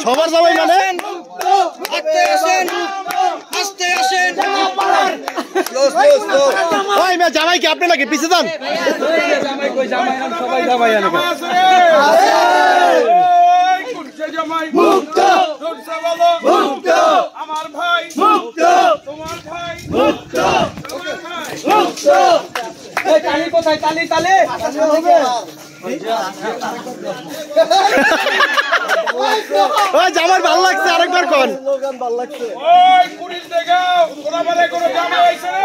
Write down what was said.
সবার জামাই মানে জামাই কি আপনি নাকি পিছিয়ে যান আমার ভাই তোমার ভাই তালি কোথায় তালি তালে জামাই ভালো লাগছে আরেকবার কোন ওই কুড়িল দেখাও তোরা বলে কোনো জামাই আইছে রে